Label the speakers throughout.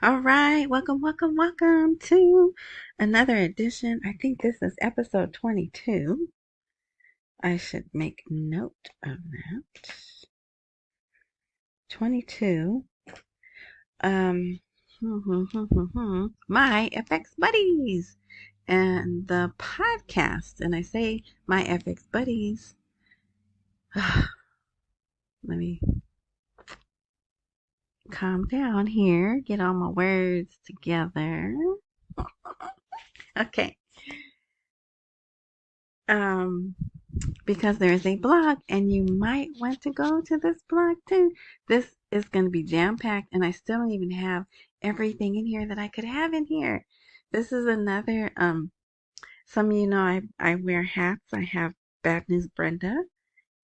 Speaker 1: All right, welcome to another edition. I think this is episode 22. I should make note of that. 22. Um, My FX Buddies and the podcast. And I say my FX Buddies. Let me calm down here, get all my words together. Okay. Because there is a blog and you might want to go to this blog too. This is going to be jam-packed and I still don't even have everything in here that I could have in here. This is another, some of you know I wear hats. I have Bad News Brenda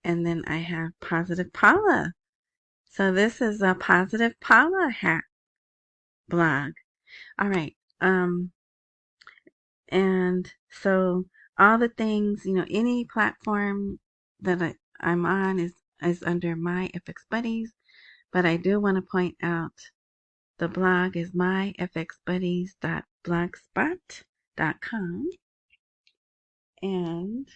Speaker 1: and then I have Positive Paula. So this is a Positive Paula hat blog. All right. And so all the things, any platform that I'm on is under my FX Buddies, but I do want to point out the blog is myfxbuddies.blogspot.com and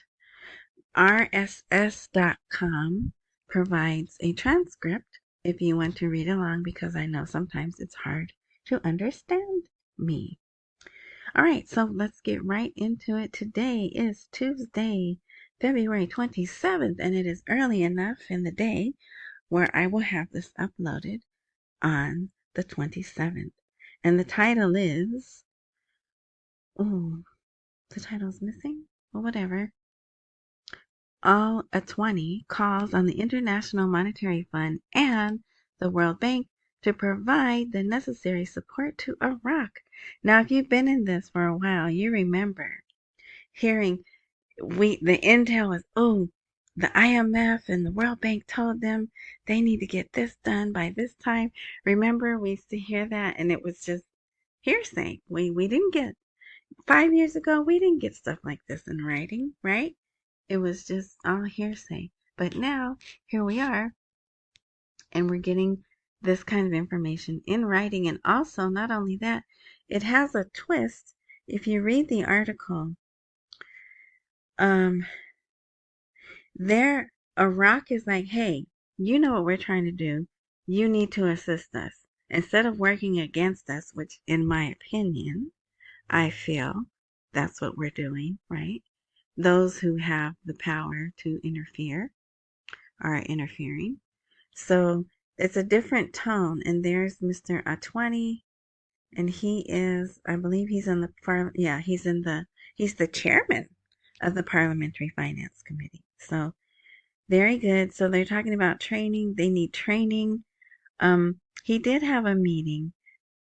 Speaker 1: rss.com provides a transcript if you want to read along because I know sometimes it's hard to understand me. All right, so let's get right into it. Today is Tuesday, February 27th, and it is early enough in the day where I will have this uploaded on the 27th. And the title is, the title's missing? Well, whatever. Al-Atwani calls on the International Monetary Fund and the World Bank to provide the necessary support to Iraq. Now, if you've been in this for a while, you remember hearing the intel was, the IMF and the World Bank told them they need to get this done by this time. Remember, we used to hear that and it was just hearsay. We didn't get 5 years ago, we didn't get stuff like this in writing, right? It was just all hearsay. But now, here we are, and we're getting this kind of information in writing. And also, not only that, it has a twist. If you read the article, Iraq is like, hey, you know what we're trying to do. You need to assist us. Instead of working against us, which in my opinion, I feel that's what we're doing, right? Those who have the power to interfere are interfering. So it's a different tone. And there's Mr. Atwani, and he is, I believe he's in the he's the chairman of the Parliamentary Finance Committee. So very good. So they're talking about training. They need training. He did have a meeting,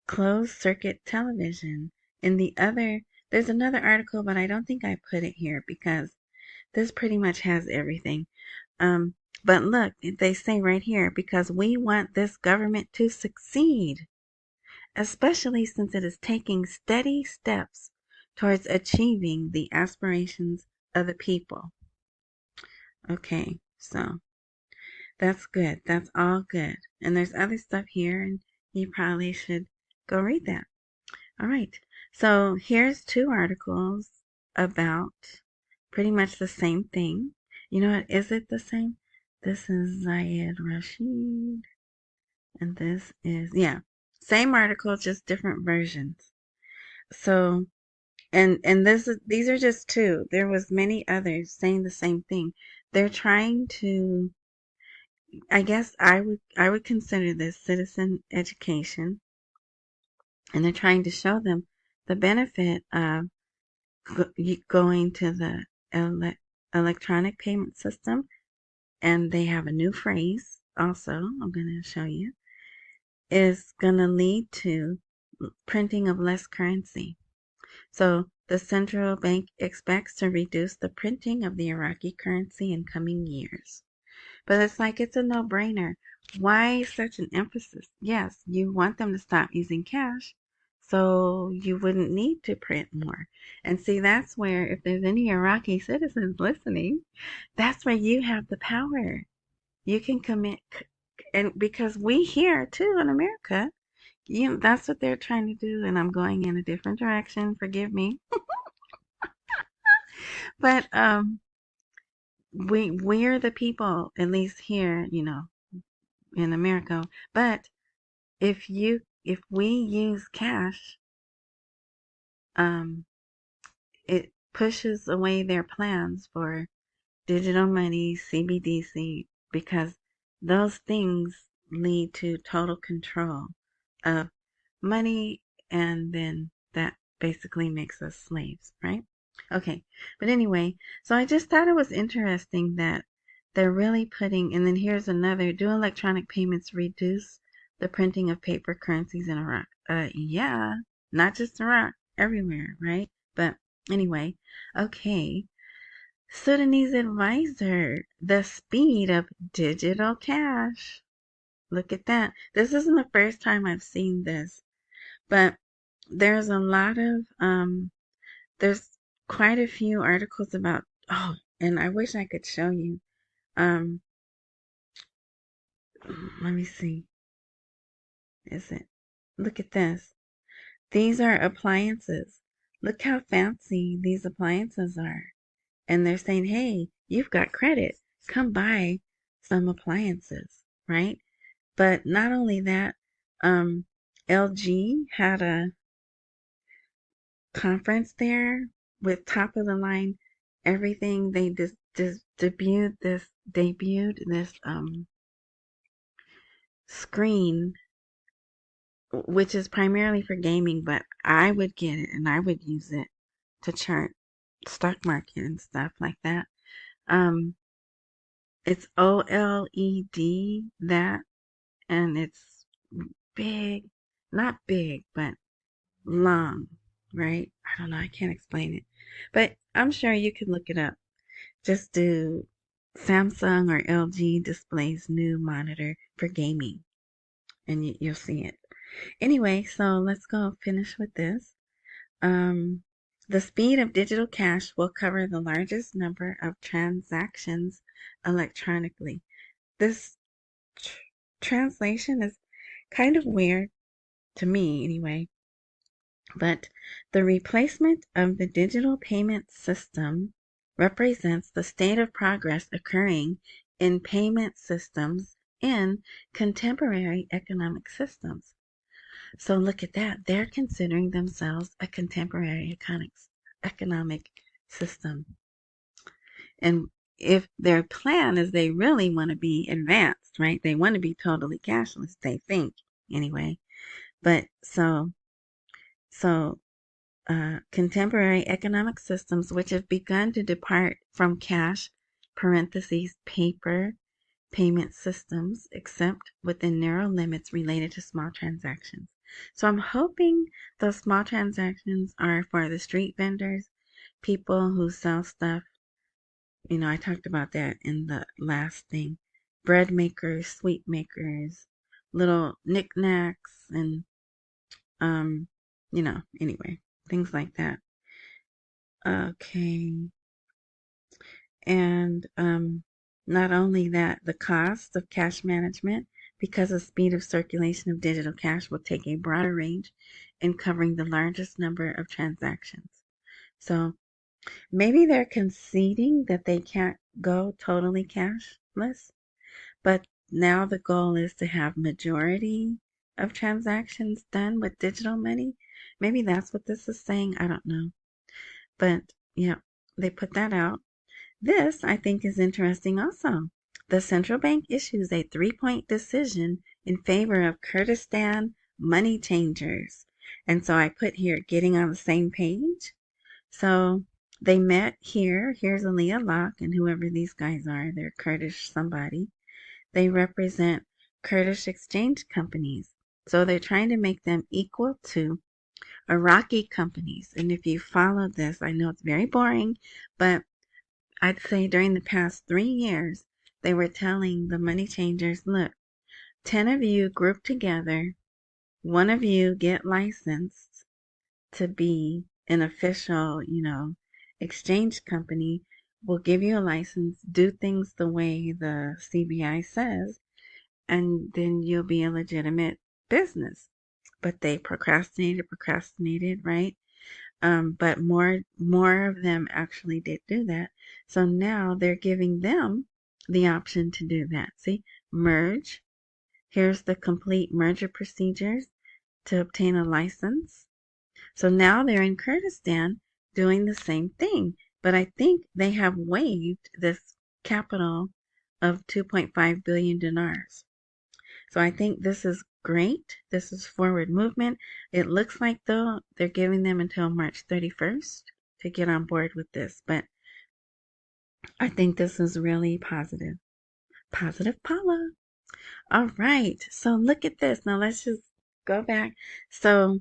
Speaker 1: closed circuit television. There's another article, but I don't think I put it here because this pretty much has everything. But look, they say right here, because we want this government to succeed, especially since it is taking steady steps towards achieving the aspirations of the people. Okay, so that's good. That's all good. And there's other stuff here, and you probably should go read that. All right. So here's two articles about pretty much the same thing. You know what? Is it the same? This is Zayed Rashid. And this is, same article, just different versions. So, and these are just two. There was many others saying the same thing. They're trying to, I guess I would consider this citizen education. And they're trying to show them the benefit of going to the electronic payment system. And they have a new phrase also, I'm going to show you, is going to lead to printing of less currency. So the central bank expects to reduce the printing of the Iraqi currency in coming years. But it's like it's a no-brainer. Why such an emphasis? Yes, you want them to stop using cash, so you wouldn't need to print more. And see, that's where, if there's any Iraqi citizens listening, that's where you have the power. You can commit, and because we here too in America, That's what they're trying to do, and I'm going in a different direction. Forgive me. But we're the people, at least here, in America. But if we use cash, um, it pushes away their plans for digital money, CBDC, because those things lead to total control of money, and then that basically makes us slaves, right? Okay, but anyway, so I just thought it was interesting that they're really putting, and then here's another: do electronic payments reduce the printing of paper currencies in Iraq? Yeah, not just Iraq, everywhere, right? But anyway, okay. Sudanese advisor, the speed of digital cash. Look at that. This isn't the first time I've seen this, but there's a lot of there's quite a few articles about, oh, and I wish I could show you. Um Let me see. Is it? Look at this. These are appliances. Look how fancy these appliances are. And they're saying, "Hey, you've got credit. Come buy some appliances," right? But not only that, LG had a conference there with top of the line everything. They just debuted this screen, which is primarily for gaming, but I would get it and I would use it to chart stock market and stuff like that. Um, it's OLED, that, and it's big, not big, but long, right? I don't know, I can't explain it. But I'm sure you can look it up. Just do Samsung or LG displays new monitor for gaming, and you'll see it. Anyway, so let's go finish with this. Um, the speed of digital cash will cover the largest number of transactions electronically. This translation is kind of weird to me, anyway. But the replacement of the digital payment system represents the state of progress occurring in payment systems in contemporary economic systems. So look at that. They're considering themselves a contemporary economic system. And if their plan is they really want to be advanced, right? They want to be totally cashless, they think, anyway. But so contemporary economic systems which have begun to depart from cash parentheses paper payment systems except within narrow limits related to small transactions. So I'm hoping those small transactions are for the street vendors, people who sell stuff. I talked about that in the last thing. Bread makers, sweet makers, little knickknacks, and anyway, things like that. Okay. And not only that, the cost of cash management, because the speed of circulation of digital cash will take a broader range in covering the largest number of transactions. So maybe they're conceding that they can't go totally cashless, but now the goal is to have majority of transactions done with digital money. Maybe that's what this is saying. I don't know. But yeah, they put that out. This, I think, is interesting also. The central bank issues a 3-point decision in favor of Kurdistan money changers. And so I put here, getting on the same page. So they met here. Here's Aliyah Locke and whoever these guys are. They're Kurdish somebody. They represent Kurdish exchange companies. So they're trying to make them equal to Iraqi companies. And if you follow this, I know it's very boring, but I'd say during the past 3 years, they were telling the money changers, look, 10 of you group together, one of you get licensed to be an official, exchange company. We'll give you a license, do things the way the CBI says, and then you'll be a legitimate business. but they procrastinated, right? But more of them actually did do that. So now they're giving them the option to do that. See, merge. Here's the complete merger procedures to obtain a license. So now they're in Kurdistan doing the same thing, but I think they have waived this capital of 2.5 billion dinars. So I think this is great. This is forward movement. It looks like, though, they're giving them until March 31st to get on board with this, but I think this is really positive. Positive Paula. All right. So look at this. Now let's just go back. So,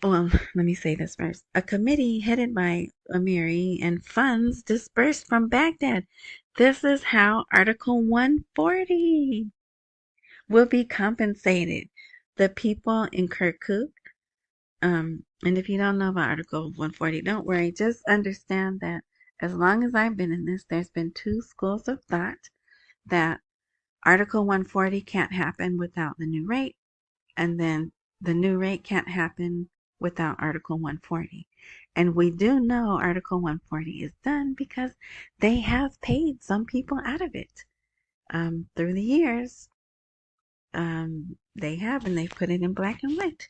Speaker 1: well, let me say this first. A committee headed by Amiri and funds dispersed from Baghdad. This is how Article 140 will be compensated. The people in Kirkuk, and if you don't know about Article 140, don't worry. Just understand that as long as I've been in this, there's been two schools of thought that Article 140 can't happen without the new rate, and then the new rate can't happen without Article 140. And we do know Article 140 is done because they have paid some people out of it through the years. They have, and they've put it in black and white.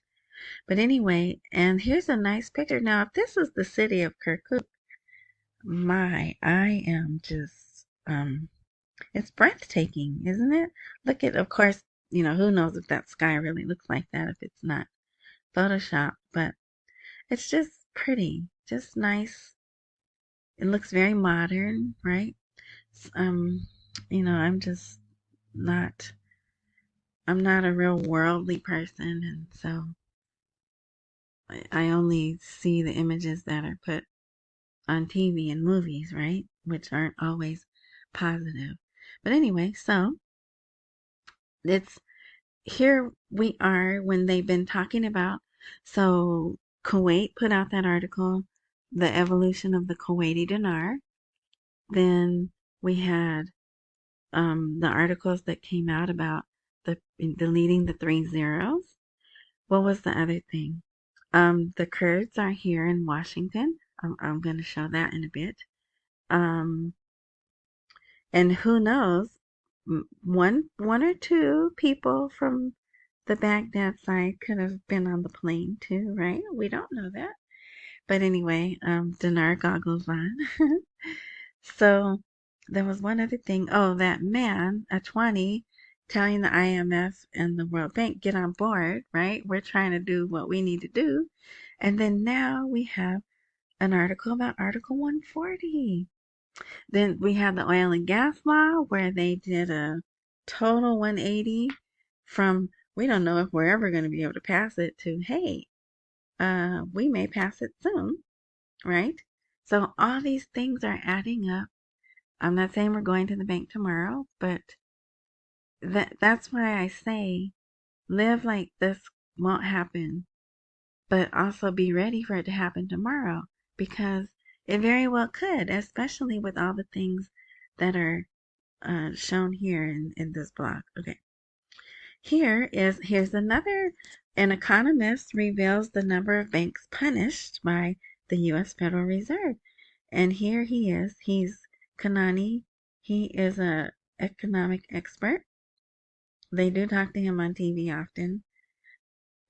Speaker 1: But anyway, and here's a nice picture. Now, if this is the city of Kirkuk, I am just, it's breathtaking, isn't it? Look at, of course, who knows if that sky really looks like that if it's not Photoshop, but it's just pretty, just nice. It looks very modern, right? I'm just not, I'm not a real worldly person, and so I only see the images that are put on TV and movies, right? Which aren't always positive. But anyway, so it's here we are when they've been talking about. So Kuwait put out that article, The Evolution of the Kuwaiti Dinar. Then we had the articles that came out about deleting the 3 zeros. What was the other thing? The Kurds are here in Washington. I'm going to show that in a bit. And who knows, one or two people from the Baghdad side could have been on the plane too, right? We don't know that. But anyway, Dinar goggles on. So there was one other thing. Oh, that man, Atwani, telling the IMF and the World Bank, get on board, right? We're trying to do what we need to do. And then now we have an article about Article 140. Then we have the oil and gas law where they did a total 180 from we don't know if we're ever going to be able to pass it to hey, we may pass it soon, right? So all these things are adding up. I'm not saying we're going to the bank tomorrow, but that's why I say live like this won't happen, but also be ready for it to happen tomorrow because it very well could, especially with all the things that are shown here in this blog. Okay. Here's another. An economist reveals the number of banks punished by the U.S. Federal Reserve. And here he is. He's Kanani. He is a economic expert. They do talk to him on TV often.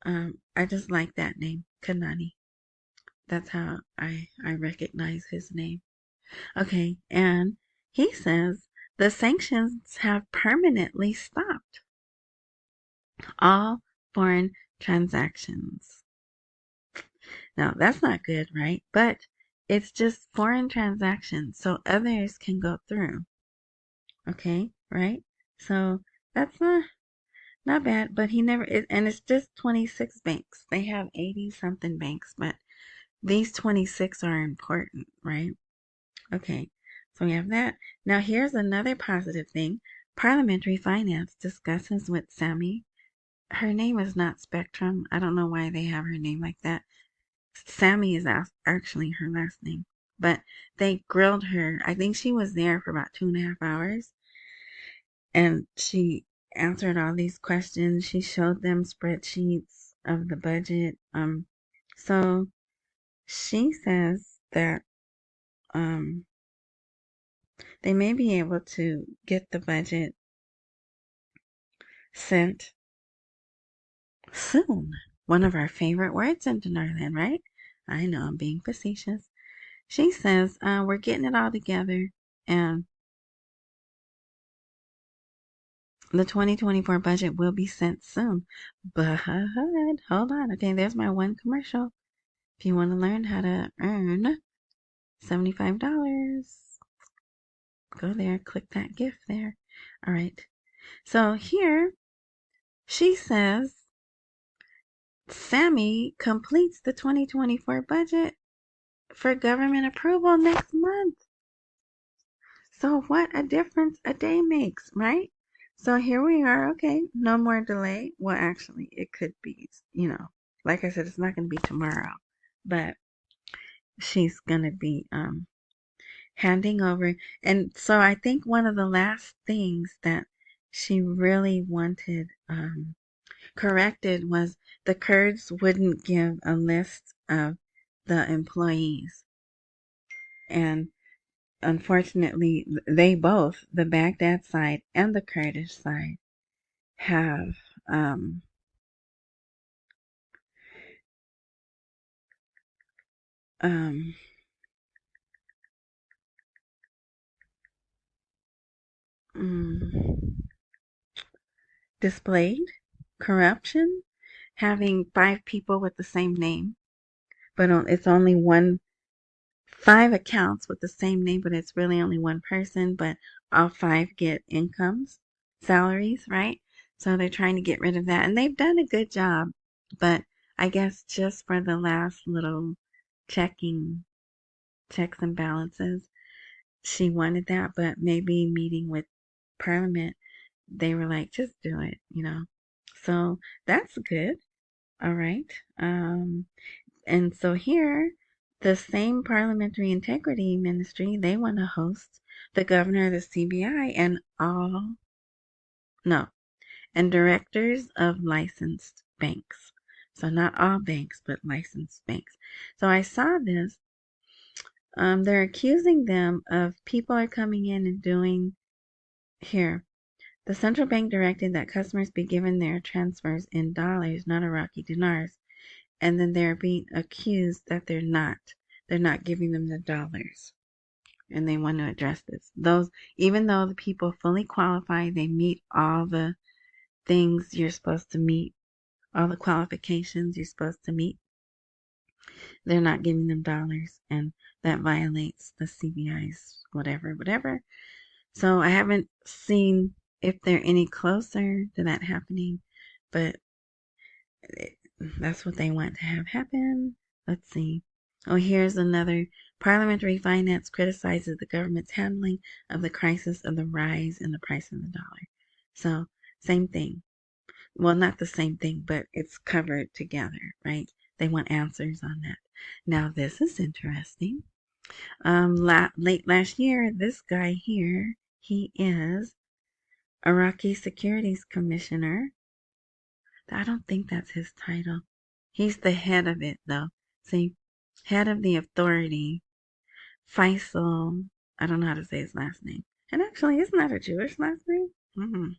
Speaker 1: I just like that name, Kanani. That's how I recognize his name. Okay, and he says the sanctions have permanently stopped all foreign transactions. Now, that's not good, right? But it's just foreign transactions, so others can go through. Okay, right? So that's not bad, but he never, and it's just 26 banks. They have 80 something banks, but these 26 are important, right? Okay, so we have that. Now here's another positive thing. Parliamentary Finance discusses with Sammy. Her name is not Spectrum. I don't know why they have her name like that. Sammy is actually her last name. But they grilled her. I think she was there for about 2.5 hours. And she answered all these questions. She showed them spreadsheets. of the budget. So she says that they may be able to get the budget sent soon. One of our favorite words in Northern, right? I know I'm being facetious. She says we're getting it all together, and the 2024 budget will be sent soon. But hold on. Okay, there's my one commercial. If you want to learn how to earn $75, go there, click that gift there. All right. So here she says Sammy completes the 2024 budget for government approval next month. So what a difference a day makes, right? So here we are. Okay, no more delay. Well, actually, it could be, like I said, it's not going to be tomorrow, but she's going to be handing over. And so I think one of the last things that she really wanted corrected was the Kurds wouldn't give a list of the employees. And unfortunately, they both, the Baghdad side and the Kurdish side, have um, mm, displayed corruption, having 5 people with the same name, but it's only 5 accounts with the same name, but it's really only one person, but all 5 get incomes, salaries, right? So they're trying to get rid of that, and they've done a good job, but I guess just for the last little checks and balances, she wanted that, but maybe meeting with Parliament, they were like, just do it. So that's good. All right. And so here, the same Parliamentary Integrity Ministry, they want to host the governor of the CBI and directors of licensed banks. So not all banks, but licensed banks. So I saw this. They're accusing them of people are coming in and doing here. The central bank directed that customers be given their transfers in dollars, not Iraqi dinars. And then they're being accused that they're not. They're not giving them the dollars. And they want to address this. Even though the people fully qualify, they meet all the things you're supposed to meet, all the qualifications you're supposed to meet, they're not giving them dollars, and that violates the CBI's whatever. So I haven't seen if they're any closer to that happening, but that's what they want to have happen. Let's see. Oh, here's another. Parliamentary Finance criticizes the government's handling of the crisis of the rise in the price of the dollar. So, same thing. Well, not the same thing, but it's covered together, right? They want answers on that. Now, this is interesting. Late last year, this guy here, he is Iraqi Securities Commissioner. I don't think that's his title. He's the head of it, though. See, head of the authority, Faisal. I don't know how to say his last name. And actually, isn't that a Jewish last name?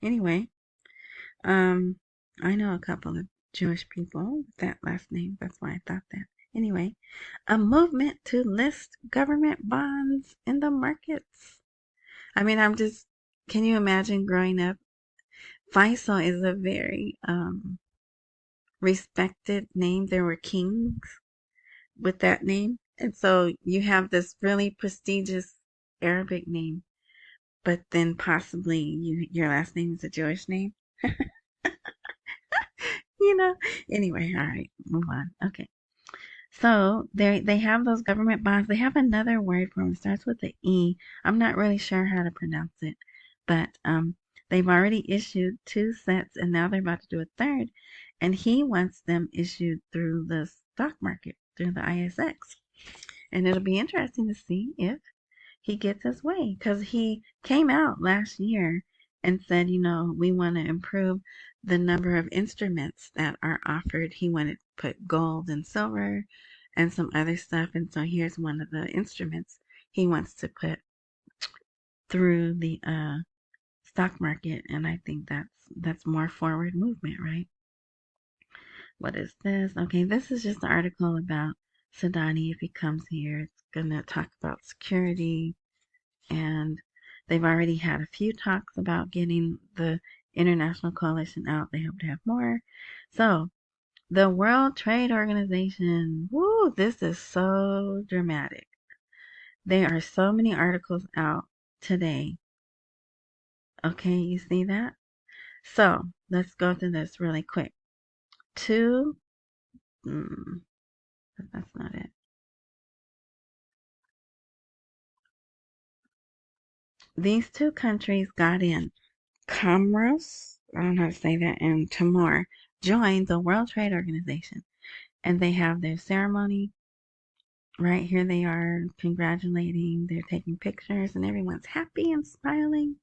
Speaker 1: Anyway, I know a couple of Jewish people with that last name. That's why I thought that. Anyway, a movement to list government bonds in the markets. I mean, can you imagine growing up? Faisal is a very respected name. There were kings with that name. And so you have this really prestigious Arabic name, but then possibly your last name is a Jewish name. Anyway, all right, move on. Okay. So they have those government bonds. They have another word for them. It starts with the E. I'm not really sure how to pronounce it, but they've already issued 2 sets, and now they're about to do a third. And he wants them issued through the stock market, through the ISX. And it'll be interesting to see if he gets his way, because he came out last year and said, we want to improve the number of instruments that are offered. He wanted to put gold and silver and some other stuff. And so here's one of the instruments he wants to put through the stock market. And I think that's more forward movement, right? What is this? Okay, this is just an article about Sadani. If he comes here, it's going to talk about security, and they've already had a few talks about getting the international coalition out. They hope to have more. So, the World Trade Organization. Woo, this is so dramatic. There are so many articles out today. Okay, you see that? So, let's go through this really quick. That's not it. These two countries got in. Comoros, I don't know how to say that, and Timor joined the World Trade Organization. And they have their ceremony. Right here they are congratulating. They're taking pictures, and everyone's happy and smiling.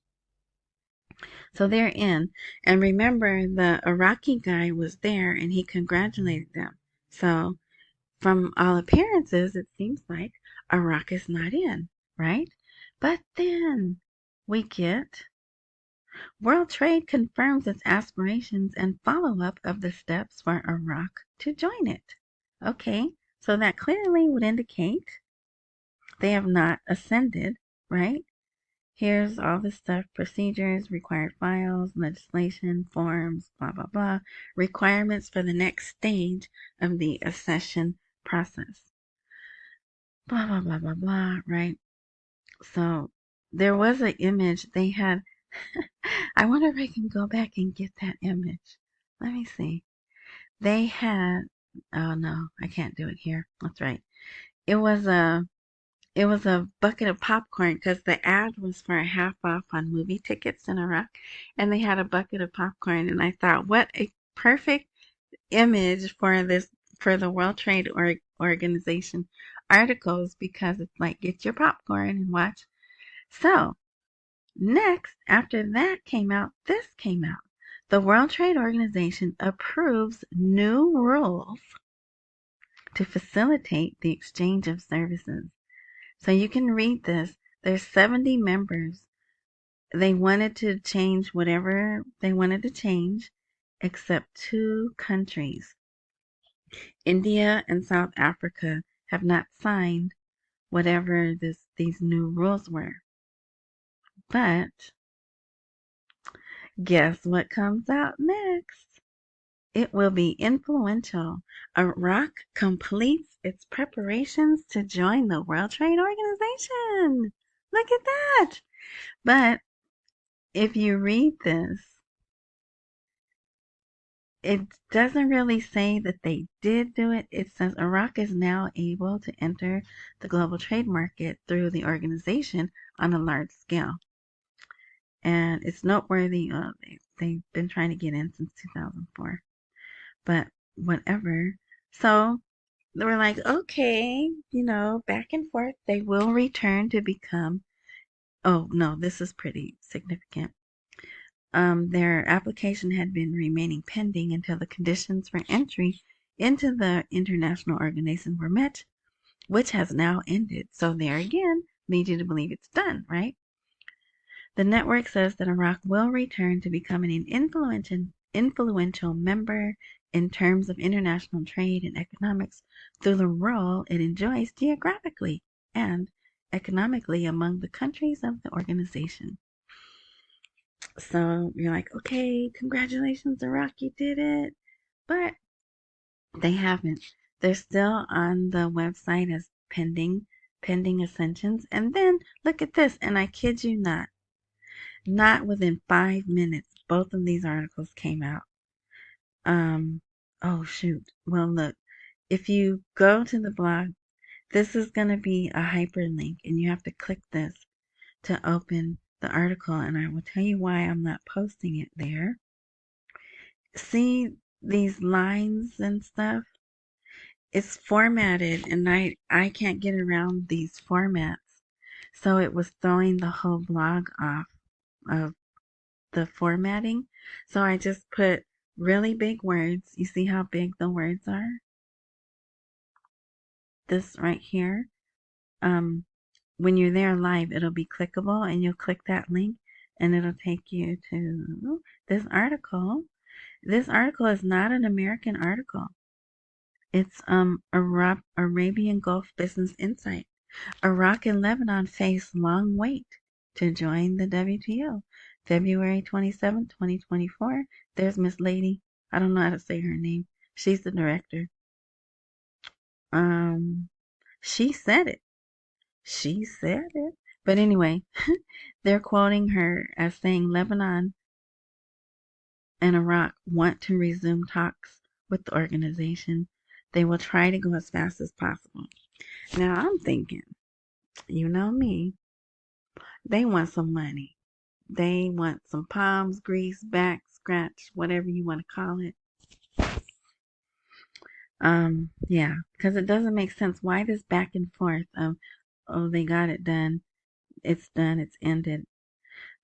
Speaker 1: So they're in. And remember, the Iraqi guy was there, and he congratulated them. So from all appearances, it seems like Iraq is not in, right? But then we get World Trade confirms its aspirations and follow-up of the steps for Iraq to join it. Okay, so that clearly would indicate they have not ascended, right? Here's all the stuff, procedures, required files, legislation, forms, blah, blah, blah, requirements for the next stage of the accession process. Blah, blah, blah, blah, blah, right? So there was an image they had. I wonder if I can go back and get that image. Let me see. They had, oh no, I can't do it here. That's right. It was a bucket of popcorn because the ad was for a half off on movie tickets in Iraq, and they had a bucket of popcorn, and I thought, what a perfect image for the World Trade Organization articles, because it's like, get your popcorn and watch. So next, after that came out, this came out. The World Trade Organization approves new rules to facilitate the exchange of services. So you can read this. There's 70 members. They wanted to change whatever they wanted to change, except 2 countries. India and South Africa have not signed whatever these new rules were. But guess what comes out next? It will be influential. Iraq completes its preparations to join the World Trade Organization. Look at that. But if you read this, it doesn't really say that they did do it. It says Iraq is now able to enter the global trade market through the organization on a large scale. And it's noteworthy. They've been trying to get in since 2004. But whatever. So they were like, okay, back and forth. They will return to become, oh no, this is pretty significant. Their application had been remaining pending until the conditions for entry into the international organization were met, which has now ended. So there again, leads you to believe it's done, right? The network says that Iraq will return to becoming an influential member in terms of international trade and economics through the role it enjoys geographically and economically among the countries of the organization. So you're like, okay, congratulations, Iraq, you did it. But they haven't. They're still on the website as pending ascensions. And then look at this, and I kid you not within 5 minutes, both of these articles came out. Oh shoot. Well, look, if you go to the blog, this is going to be a hyperlink, and you have to click this to open the article, and I will tell you why I'm not posting it there. See these lines and stuff? It's formatted, and I can't get around these formats. So it was throwing the whole blog off of the formatting. So I just put really big words. You see how big the words are? This right here. When you're there live, it'll be clickable and you'll click that link and it'll take you to this article. This article is not an American article. It's Arabian Gulf Business Insight. Iraq and Lebanon face long wait to join the WTO. February 27, 2024. There's Miss Lady. I don't know how to say her name. She's the director. She said it. She said it. But anyway, they're quoting her as saying Lebanon and Iraq want to resume talks with the organization. They will try to go as fast as possible. Now I'm thinking, you know me, they want some money. They want some palms, grease, back scratch, whatever you want to call it. Yeah, because it doesn't make sense. Why this back and forth of, oh, they got it done, it's ended.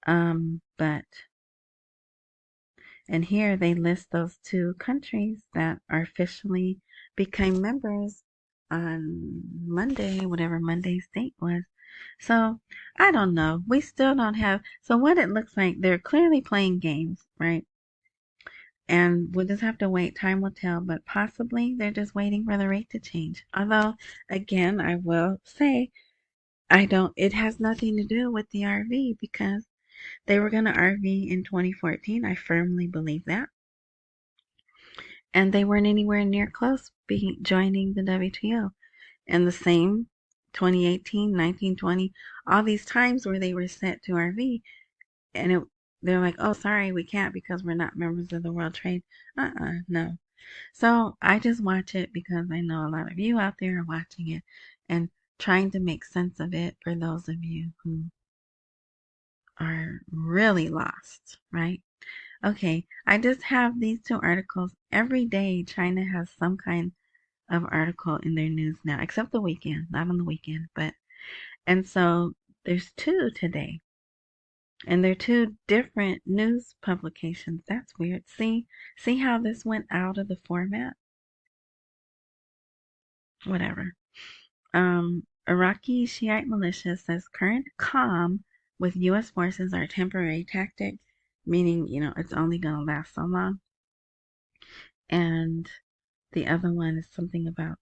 Speaker 1: But and here they list those two countries that are officially became members on Monday, whatever Monday's date was. So I don't know. We still don't have. So what it looks like, they're clearly playing games, right? And we'll just have to wait. Time will tell. But possibly they're just waiting for the rate to change. Although, again, I will say, it has nothing to do with the RV because they were going to RV in 2014. I firmly believe that. And they weren't anywhere near close joining the WTO. And the same 2018, 1920, all these times where they were set to RV, and they're like, oh, sorry, we can't because we're not members of the World Trade. No. So I just watch it because I know a lot of you out there are watching it and trying to make sense of it for those of you who are really lost, right? Okay, I just have these two articles. Every day China has some kind of article in their news now, except the weekend, not on the weekend, and so there's two today. And they're two different news publications. That's weird. See how this went out of the format? Whatever. Iraqi Shiite militia says current calm with U.S. forces are temporary tactic, meaning, it's only going to last so long. And the other one is something about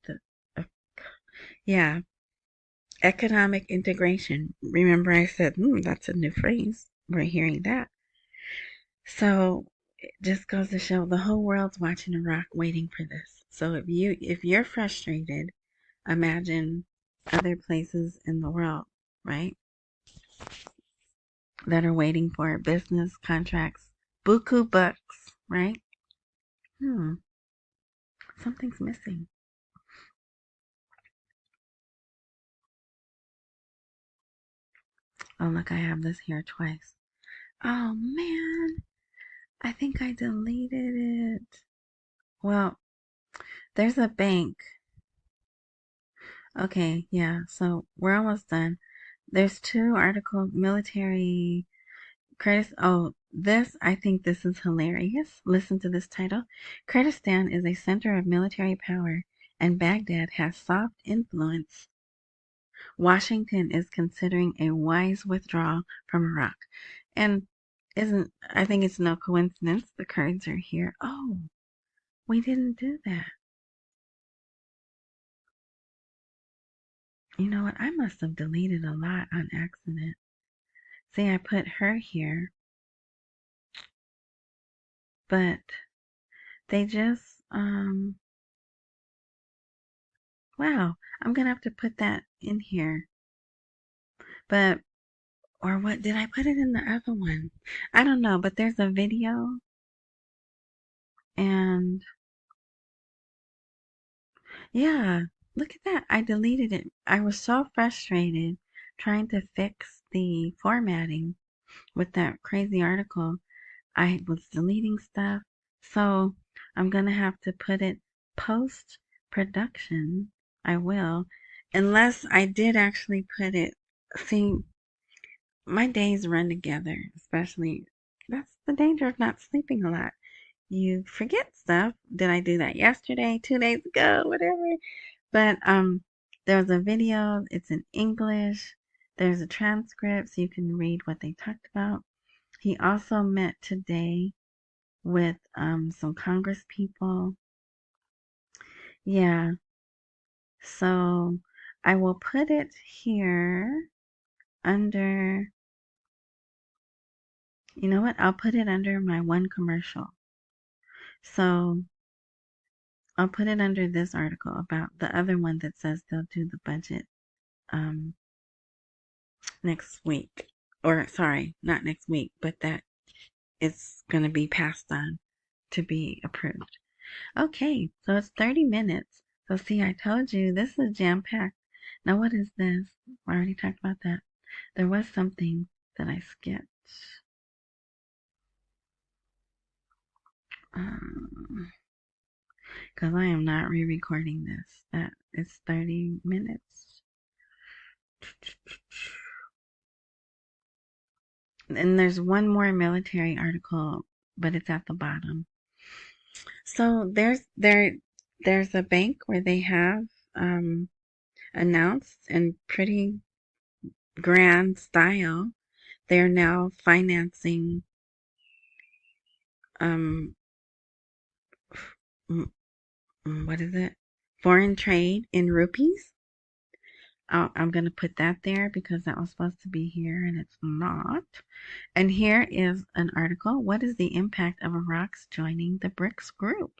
Speaker 1: economic integration. Remember I said, that's a new phrase. We're hearing that. So it just goes to show the whole world's watching Iraq waiting for this. So if you're frustrated, imagine other places in the world, right? That are waiting for business contracts, buku bucks, right? Something's missing. Oh, look, I have this here twice. Oh, man. I think I deleted it. Well, there's a bank. Okay, yeah, so we're almost done. There's two articles, military Curtis. Oh, I think this is hilarious. Listen to this title. Kurdistan is a center of military power, and Baghdad has soft influence. Washington is considering a wise withdrawal from Iraq. And I think it's no coincidence the Kurds are here. Oh, we didn't do that. You know what? I must have deleted a lot on accident. See, I put her here. But they just, wow, I'm gonna have to put that in here. But, or what, did I put it in the other one? I don't know, but there's a video and yeah, look at that. I deleted it. I was so frustrated trying to fix the formatting with that crazy article. I was deleting stuff. So I'm going to have to put it post production. I will. Unless I did actually put it. See, my days run together, especially the danger of not sleeping a lot. You forget stuff. Did I do that yesterday, 2 days ago, whatever? But there's a video. It's in English. There's a transcript so you can read what they talked about. He also met today with some Congress people. Yeah. So I will put it here under, you know what? I'll put it under my one commercial. So I'll put it under this article about the other one that says they'll do the budget next week. Or sorry, not next week, but that it's going to be passed on to be approved. Okay, so it's 30 minutes. So see, I told you this is jam-packed. Now what is this? I already talked about that. There was something that I skipped. Because I am not re-recording this. That is 30 minutes. And there's one more military article, but it's at the bottom. So there's a bank where they have announced in pretty grand style they're now financing what is it? Foreign trade in rupees. I'm going to put that there because that was supposed to be here and it's not. And here is an article. What is the impact of Iraq's joining the BRICS group?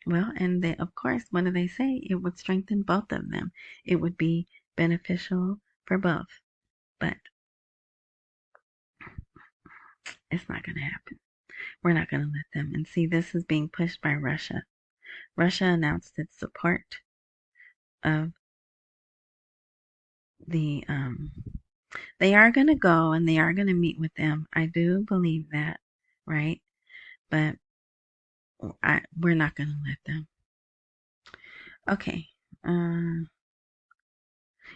Speaker 1: Well, and they, of course, what do they say? It would strengthen both of them. It would be beneficial for both. But it's not going to happen. We're not going to let them. And see, this is being pushed by Russia. Russia announced its support of the they are going to go and they are going to meet with them. I do believe that, right? But we're not going to let them. Okay.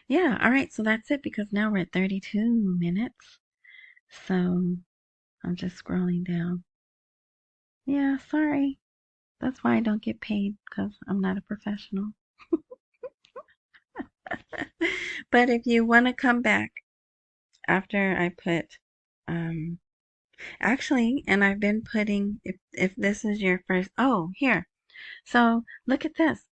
Speaker 1: Yeah, all right. So that's it because now we're at 32 minutes. So I'm just scrolling down. Yeah, sorry. That's why I don't get paid because I'm not a professional. But if you want to come back after I put, actually, and I've been putting, if this is your first, oh, here. So look at this.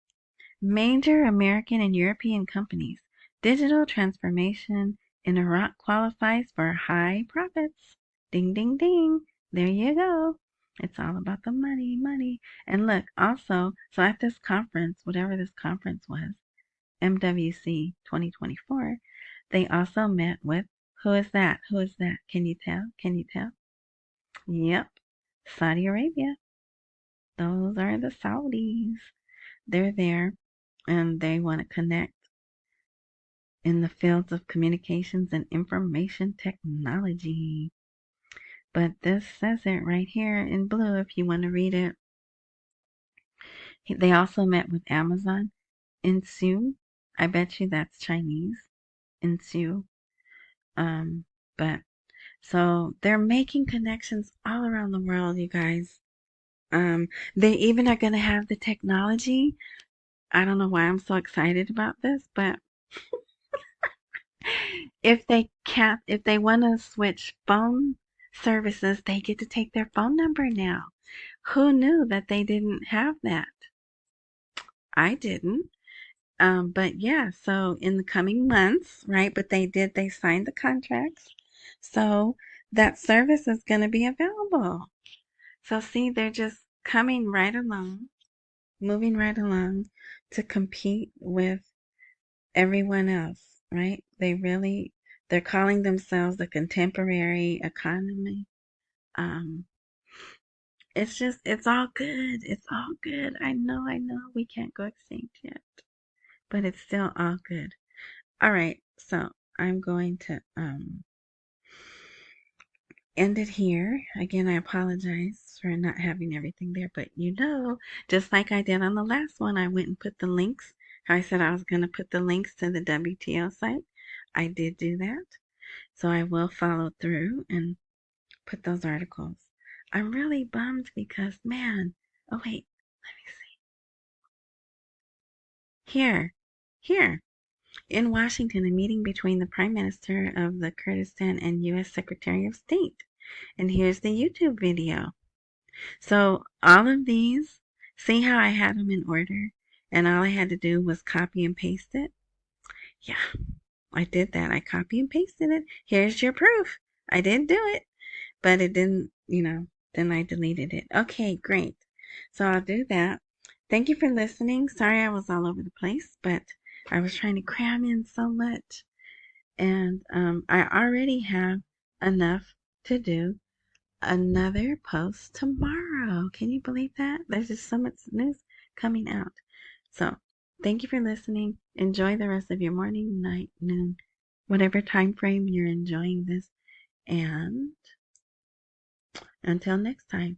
Speaker 1: Major American and European companies. Digital transformation in Iraq qualifies for high profits. Ding, ding, ding. There you go. It's all about the money, money. And look, also, so at this conference, whatever this conference was, MWC 2024, they also met with, who is that? Who is that? Can you tell? Can you tell? Yep, Saudi Arabia. Those are the Saudis. They're there and they want to connect in the fields of communications and information technology. But this says it right here in blue if you want to read it. They also met with Amazon in Sioux. I bet you that's Chinese in Sioux. But so they're making connections all around the world, you guys. They even are going to have the technology. I don't know why I'm so excited about this, but if they want to switch phone services, they get to take their phone number now. Who knew that they didn't have that? I didn't. But yeah, so in the coming months, right? But they signed the contracts. So that service is going to be available. So see, they're just coming right along, moving right along to compete with everyone else, right? They're calling themselves the contemporary economy. It's all good. It's all good. I know we can't go extinct yet, but it's still all good. All right, so I'm going to end it here. Again, I apologize for not having everything there, but just like I did on the last one, I went and put the links. I said I was going to put the links to the WTO site. I did do that. So I will follow through and put those articles. I'm really bummed because, man, oh wait, let me see. Here, in Washington, a meeting between the Prime Minister of the Kurdistan and U.S. Secretary of State. And here's the YouTube video. So all of these, see how I had them in order? And all I had to do was copy and paste it? Yeah, I did that. I copy and pasted it. Here's your proof. I did do it, but it didn't, then I deleted it. Okay, great. So I'll do that. Thank you for listening. Sorry I was all over the place, but I was trying to cram in so much. And I already have enough to do another post tomorrow. Can you believe that? There's just so much news coming out. So thank you for listening. Enjoy the rest of your morning, night, noon, whatever time frame you're enjoying this. And until next time.